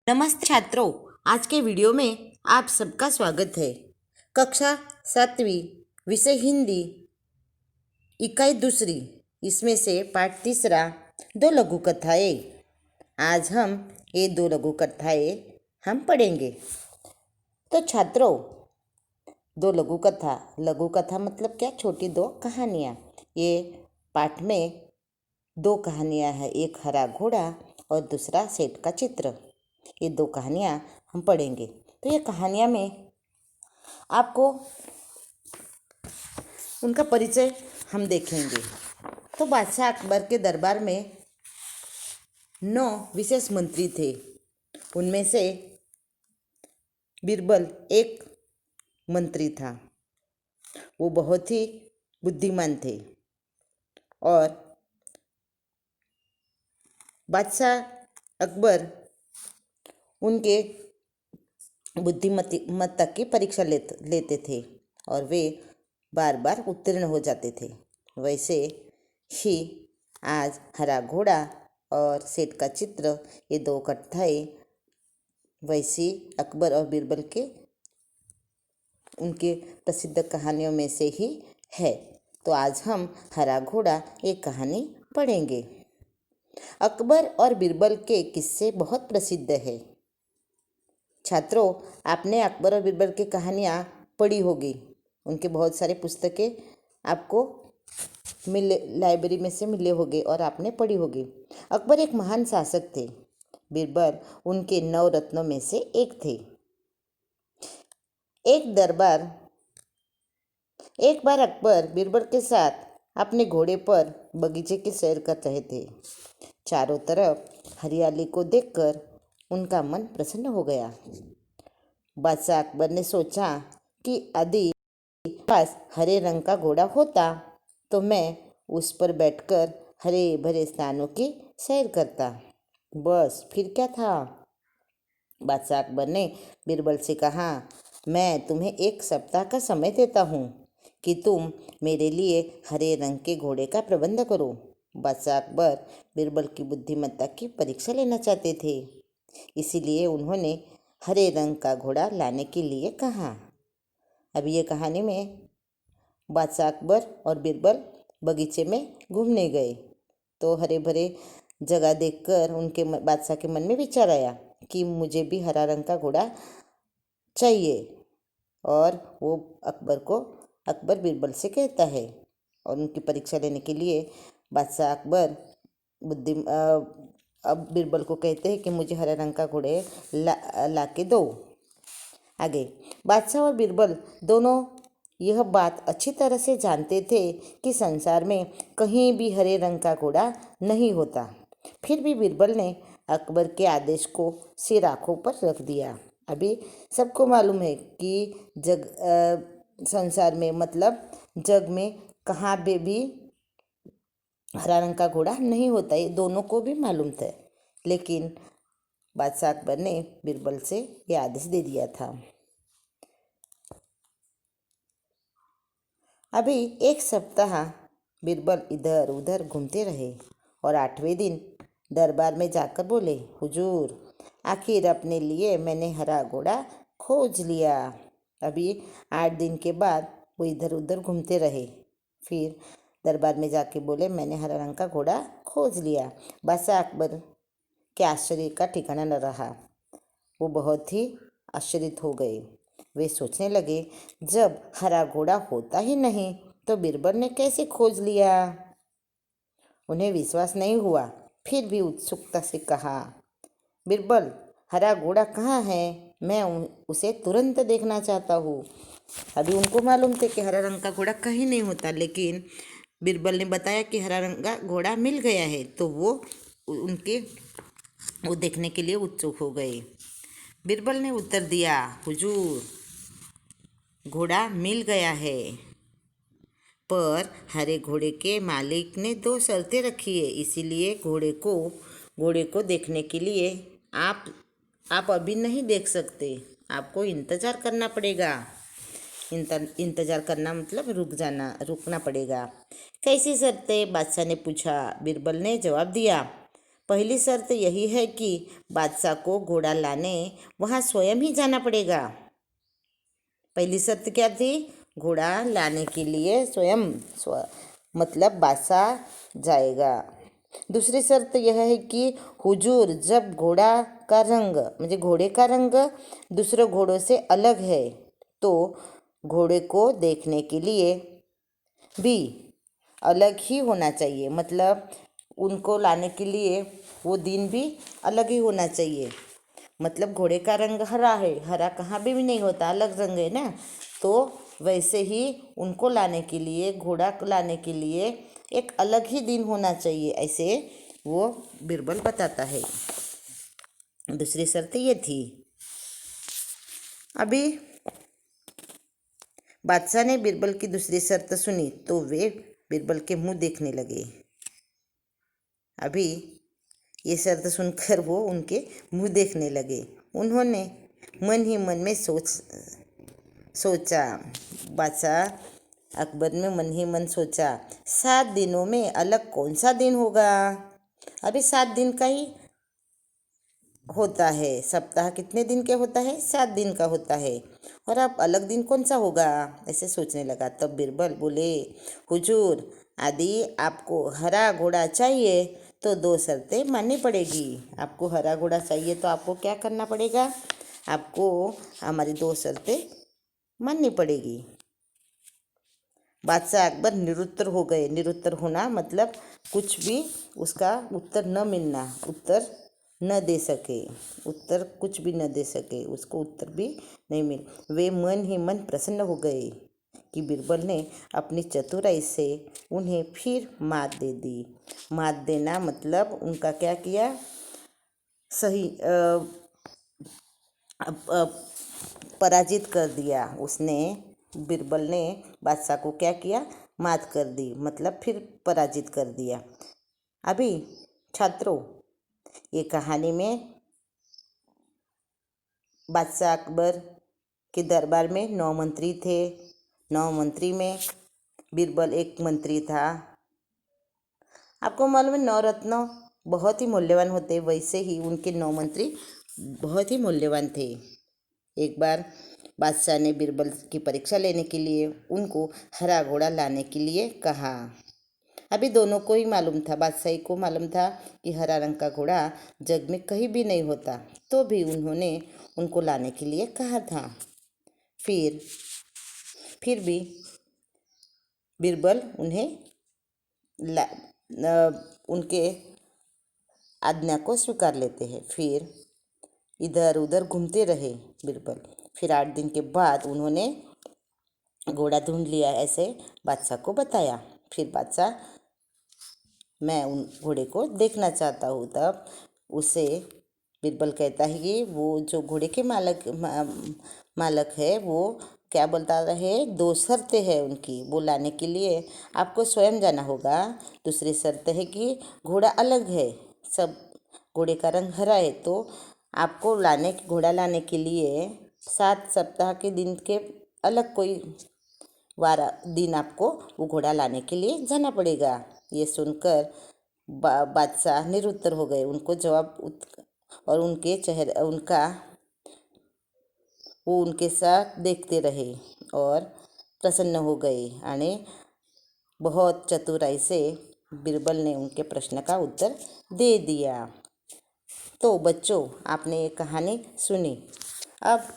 नमस्ते छात्रों, आज के वीडियो में आप सबका स्वागत है। कक्षा 7वीं, विषय हिंदी, इकाई दूसरी, इसमें से पाठ तीसरा, दो लघु कथाएँ। आज हम ये दो लघु कथाएँ हम पढ़ेंगे। तो छात्रों, दो लघु कथा मतलब क्या? छोटी दो कहानियाँ। ये पाठ में दो कहानियाँ हैं, एक हरा घोड़ा और दूसरा सेठ का चित्र। ये दो कहानियाँ हम पढ़ेंगे। तो ये कहानियाँ में आपको उनका परिचय हम देखेंगे। तो बादशाह अकबर के दरबार में 9 विशेष मंत्री थे। उनमें से बीरबल एक मंत्री था। वो बहुत ही बुद्धिमान थे और बादशाह अकबर उनके बुद्धिमत्ता की परीक्षा लेते थे और वे बार बार उत्तीर्ण हो जाते थे। वैसे ही आज हरा घोड़ा और सेठ का चित्र, ये दो कथाएँ वैसी अकबर और बीरबल के उनके प्रसिद्ध कहानियों में से ही है। तो आज हम हरा घोड़ा एक कहानी पढ़ेंगे। अकबर और बीरबल के किस्से बहुत प्रसिद्ध है। छात्रों, आपने अकबर और बीरबल की कहानियाँ पढ़ी होगी। उनके बहुत सारे पुस्तकें आपको लाइब्रेरी में से मिले होंगे और आपने पढ़ी होगी। अकबर एक महान शासक थे। बीरबल उनके 9 रत्नों में से एक थे। एक बार अकबर बीरबल के साथ अपने घोड़े पर बगीचे की सैर कर रहे थे। चारों तरफ हरियाली को देखकर उनका मन प्रसन्न हो गया। बादशाह अकबर ने सोचा कि यदि पास हरे रंग का घोड़ा होता तो मैं उस पर बैठकर हरे भरे स्थानों की सैर करता। बस फिर क्या था। बादशाह अकबर ने बीरबल से कहा, मैं तुम्हें 1 सप्ताह का समय देता हूँ कि तुम मेरे लिए हरे रंग के घोड़े का प्रबंध करो। बादशाह अकबर बीरबल की बुद्धिमत्ता की परीक्षा लेना चाहते थे, इसीलिए उन्होंने हरे रंग का घोड़ा लाने के लिए कहा। अभी ये कहानी में बादशाह अकबर और बीरबल बगीचे में घूमने गए तो हरे भरे जगह देखकर उनके बादशाह के मन में विचार आया कि मुझे भी हरा रंग का घोड़ा चाहिए। और वो अकबर बीरबल से कहता है और उनकी परीक्षा लेने के लिए बादशाह अकबर अब बीरबल को कहते हैं कि मुझे हरे रंग का घोड़े ला के दो। आगे बादशाह और बीरबल दोनों यह बात अच्छी तरह से जानते थे कि संसार में कहीं भी हरे रंग का घोड़ा नहीं होता। फिर भी बीरबल ने अकबर के आदेश को सिर आँखों पर रख दिया। अभी सबको मालूम है कि संसार में मतलब जग में कहाँ पे भी हरा रंग का घोड़ा नहीं होता, ये दोनों को भी मालूम था। लेकिन बादशाह अकबर ने बीरबल से ये आदेश दे दिया था। अभी 1 सप्ताह बीरबल इधर उधर घूमते रहे और 8वें दिन दरबार में जाकर बोले, हुजूर, आखिर अपने लिए मैंने हरा घोड़ा खोज लिया। अभी 8 दिन के बाद वो इधर उधर घूमते रहे। फिर दरबार में जाके बोले, मैंने हरा रंग का घोड़ा खोज लिया। बादशाह अकबर के आश्चर्य का ठिकाना न रहा। वो बहुत ही आश्चर्यचकित हो गए। वे सोचने लगे, जब हरा घोड़ा होता ही नहीं तो बीरबल ने कैसे खोज लिया। उन्हें विश्वास नहीं हुआ। फिर भी उत्सुकता से कहा, बीरबल, हरा घोड़ा कहाँ है? मैं उसे तुरंत देखना चाहता हूँ। अभी उनको मालूम थे कि हरा रंग का घोड़ा कहीं नहीं होता, लेकिन बीरबल ने बताया कि हरा रंग का घोड़ा मिल गया है तो वो देखने के लिए उत्सुक हो गए। बीरबल ने उत्तर दिया, हुजूर, घोड़ा मिल गया है, पर हरे घोड़े के मालिक ने 2 शर्तें रखी है, इसीलिए घोड़े को देखने के लिए आप अभी नहीं देख सकते, आपको इंतज़ार करना पड़ेगा। इंतज़ार करना मतलब रुकना पड़ेगा। कैसी शर्तें? बादशाह ने पूछा। बीरबल ने जवाब दिया, पहली शर्त यही है कि बादशाह को घोड़ा लाने वहाँ स्वयं ही जाना पड़ेगा। पहली शर्त क्या थी? घोड़ा लाने के लिए स्वयं मतलब बादशाह जाएगा। दूसरी शर्त यह है कि हुजूर जब घोड़ा का रंग म्हणजे घोड़े का रंग दूसरे घोड़ों से अलग है तो घोड़े को देखने के लिए भी अलग ही होना चाहिए। मतलब उनको लाने के लिए वो दिन भी अलग ही होना चाहिए। मतलब घोड़े का रंग हरा है, हरा कहाँ भी नहीं होता, अलग रंग है ना। तो वैसे ही उनको लाने के लिए, घोड़ा को लाने के लिए एक अलग ही दिन होना चाहिए, ऐसे वो बीरबल बताता है। दूसरी शर्त ये थी। अभी बादशाह ने बीरबल की दूसरी शर्त सुनी तो वे बीरबल के मुंह देखने लगे। अभी ये शर्त सुनकर वो उनके मुंह देखने लगे। उन्होंने मन ही मन में सोचा। बादशाह अकबर ने मन ही मन सोचा, 7 दिनों में अलग कौन सा दिन होगा? अभी 7 दिन का ही होता है। सप्ताह कितने दिन के होता है? 7 दिन का होता है। और अब अलग दिन कौन सा होगा? ऐसे सोचने लगा। तब बीरबल बोले, हुजूर यदि आपको हरा घोड़ा चाहिए तो 2 शर्तें माननी पड़ेगी। आपको हरा घोड़ा चाहिए तो आपको क्या करना पड़ेगा? आपको हमारी 2 शर्तें माननी पड़ेगी। बादशाह अकबर निरुत्तर हो गए। निरुत्तर होना मतलब कुछ भी उसका उत्तर न मिलना, उत्तर न दे सके, उत्तर कुछ भी न दे सके, उसको उत्तर भी नहीं मिल। वे मन ही मन प्रसन्न हो गए कि बीरबल ने अपनी चतुराई से उन्हें फिर मात दे दी। मात देना मतलब उनका क्या किया? सही पराजित कर दिया। उसने बीरबल ने बादशाह को क्या किया? मात कर दी, मतलब फिर पराजित कर दिया। अभी छात्रों, ये कहानी में बादशाह अकबर के दरबार में 9 मंत्री थे। 9 मंत्री में बीरबल एक मंत्री था। आपको मालूम है 9 रत्न बहुत ही मूल्यवान होते, वैसे ही उनके 9 मंत्री बहुत ही मूल्यवान थे। एक बार बादशाह ने बीरबल की परीक्षा लेने के लिए उनको हरा घोड़ा लाने के लिए कहा। अभी दोनों को ही मालूम था, बादशाही को मालूम था कि हरा रंग का घोड़ा जग में कहीं भी नहीं होता, तो भी उन्होंने उनको लाने के लिए कहा था। फिर भी बीरबल उनके आज्ञा को स्वीकार लेते हैं। फिर इधर उधर घूमते रहे बीरबल। फिर 8 दिन के बाद उन्होंने घोड़ा ढूंढ लिया, ऐसे बादशाह को बताया। फिर बादशाह, मैं उन घोड़े को देखना चाहता हूँ। तब उसे बीरबल कहता है कि वो जो घोड़े के मालक है वो क्या बोलता रहे, 2 शर्तें हैं उनकी, वो लाने के लिए आपको स्वयं जाना होगा। दूसरी शर्त है कि घोड़ा अलग है, सब घोड़े का रंग हरा है, तो आपको घोड़ा लाने के लिए 7 सप्ताह के दिन के अलग कोई दिन आपको वो घोड़ा लाने के लिए जाना पड़ेगा। ये सुनकर बादशाह निरुत्तर हो गए। उनको जवाब और उनके चेहरे वो उनके साथ देखते रहे और प्रसन्न हो गए। और बहुत चतुराई से बीरबल ने उनके प्रश्न का उत्तर दे दिया। तो बच्चों, आपने ये कहानी सुनी। अब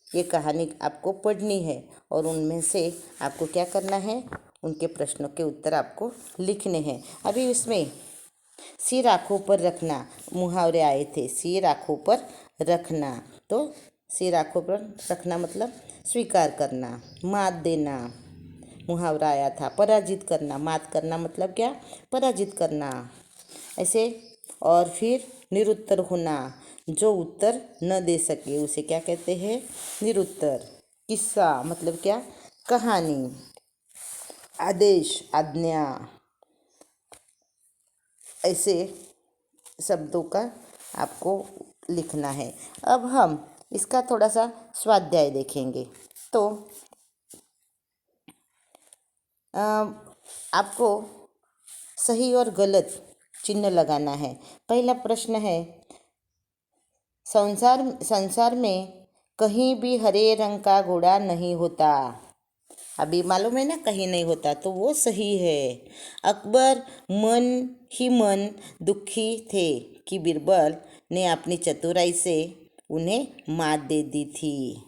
ये कहानी आपको पढ़नी है और उनमें से आपको क्या करना है? उनके प्रश्नों के उत्तर आपको लिखने हैं। अभी इसमें सिर आँखों पर रखना मुहावरे आए थे। सिर आँखों पर रखना, तो सिर आँखों पर रखना मतलब स्वीकार करना। मात देना मुहावरा आया था। पराजित करना, मात करना मतलब क्या? पराजित करना, ऐसे। और फिर निरुत्तर होना, जो उत्तर न दे सके उसे क्या कहते हैं? निरुत्तर। किस्सा मतलब क्या? कहानी। आदेश, आज्ञा, ऐसे शब्दों का आपको लिखना है। अब हम इसका थोड़ा सा स्वाध्याय देखेंगे। तो आपको सही और गलत चिन्ह लगाना है। पहला प्रश्न है, संसार में कहीं भी हरे रंग का घोड़ा नहीं होता। अभी मालूम है ना, कहीं नहीं होता, तो वो सही है। अकबर मन ही मन दुखी थे कि बीरबल ने अपनी चतुराई से उन्हें मात दे दी थी।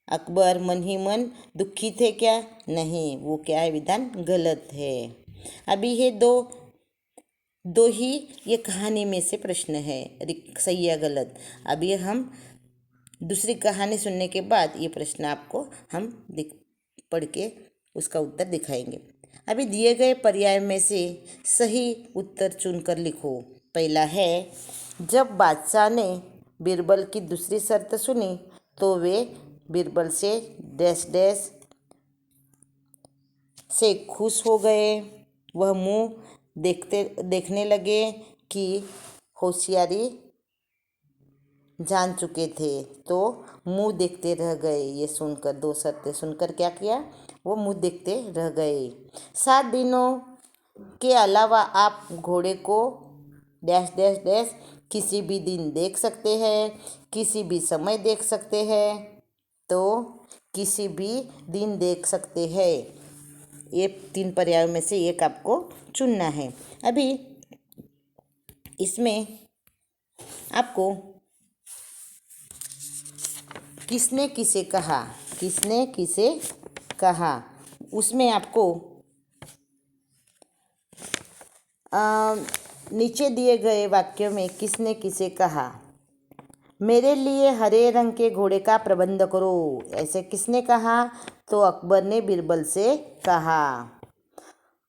अकबर मन ही मन दुखी थे क्या? नहीं, वो क्या है, विधान गलत है। अभी ये दो ही ये कहानी में से प्रश्न है, सही या गलत। अभी हम दूसरी कहानी सुनने के बाद ये प्रश्न आपको हम पढ़ के उसका उत्तर दिखाएंगे। अभी दिए गए पर्याय में से सही उत्तर चुनकर लिखो। पहला है, जब बादशाह ने बीरबल की दूसरी शर्त सुनी तो वे बीरबल से डैश डैश से खुश हो गए। वह मुंह देखने लगे कि होशियारी जान चुके थे, तो मुंह देखते रह गए। ये सुनकर, दो शर्तें सुनकर क्या किया, वो मुंह देखते रह गए। 7 दिनों के अलावा आप घोड़े को डैश डैश डैश किसी भी दिन देख सकते हैं, किसी भी समय देख सकते हैं, तो किसी भी दिन देख सकते हैं। ये 3 पर्यायों में से एक आपको चुनना है। अभी इसमें आपको किसने किसे कहा, उसमें आपको नीचे दिए गए वाक्य में किसने किसे कहा। मेरे लिए हरे रंग के घोड़े का प्रबंध करो, ऐसे किसने कहा? तो अकबर ने बीरबल से कहा।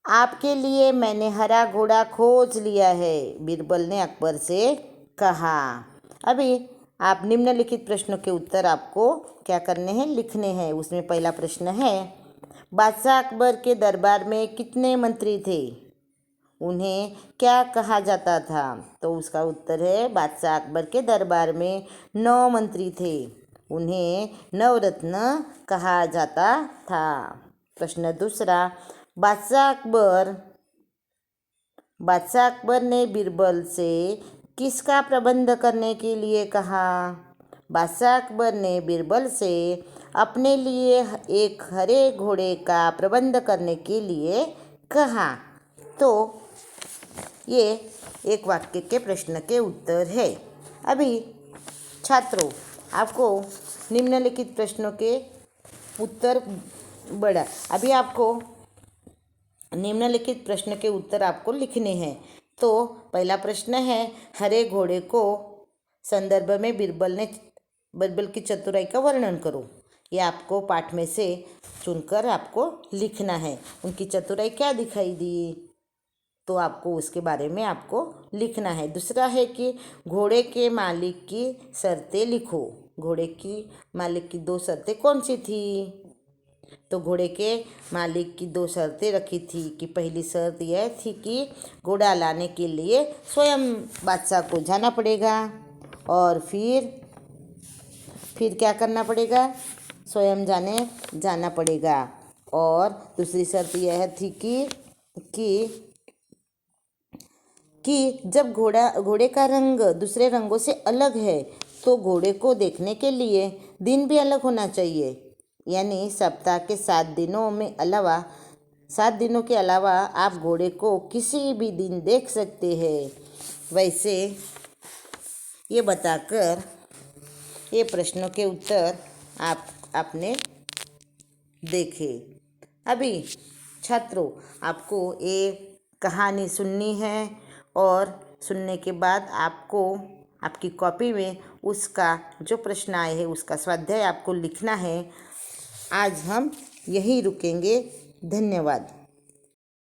आपके लिए मैंने हरा घोड़ा खोज लिया है, बीरबल ने अकबर से कहा। अभी आप निम्नलिखित प्रश्नों के उत्तर आपको क्या करने हैं, लिखने हैं। उसमें पहला प्रश्न है, बादशाह अकबर के दरबार में कितने मंत्री थे? उन्हें क्या कहा जाता था? तो उसका उत्तर है, बादशाह अकबर के दरबार में 9 मंत्री थे, उन्हें नवरत्न कहा जाता था। प्रश्न दूसरा, बादशाह अकबर ने बीरबल से किसका प्रबंध करने के लिए कहा? बादशाह अकबर ने बीरबल से अपने लिए एक हरे घोड़े का प्रबंध करने के लिए कहा। तो ये एक वाक्य के प्रश्न के उत्तर है। अभी छात्रों, आपको निम्नलिखित प्रश्नों के उत्तर अभी आपको निम्नलिखित प्रश्न के उत्तर आपको लिखने हैं। तो पहला प्रश्न है, हरे घोड़े को संदर्भ में बीरबल की चतुराई का वर्णन करो। ये आपको पाठ में से चुनकर आपको लिखना है। उनकी चतुराई क्या दिखाई दी, तो आपको उसके बारे में आपको लिखना है। दूसरा है कि घोड़े के मालिक की शर्तें लिखो। घोड़े की मालिक की 2 शर्तें कौन सी थी? तो घोड़े के मालिक की 2 शर्तें रखी थी कि पहली शर्त यह थी कि घोड़ा लाने के लिए स्वयं बादशाह को जाना पड़ेगा, और फिर क्या करना पड़ेगा, स्वयं जाना पड़ेगा। और दूसरी शर्त यह थी कि जब घोड़े का रंग दूसरे रंगों से अलग है तो घोड़े को देखने के लिए दिन भी अलग होना चाहिए। यानी सप्ताह के 7 दिनों के अलावा आप घोड़े को किसी भी दिन देख सकते हैं। वैसे ये बताकर ये प्रश्नों के उत्तर आपने देखे। अभी छात्रों, आपको ये कहानी सुननी है, और सुनने के बाद आपको आपकी कॉपी में उसका जो प्रश्न आए हैं उसका स्वाध्याय आपको लिखना है। आज हम यहीं रुकेंगे। धन्यवाद।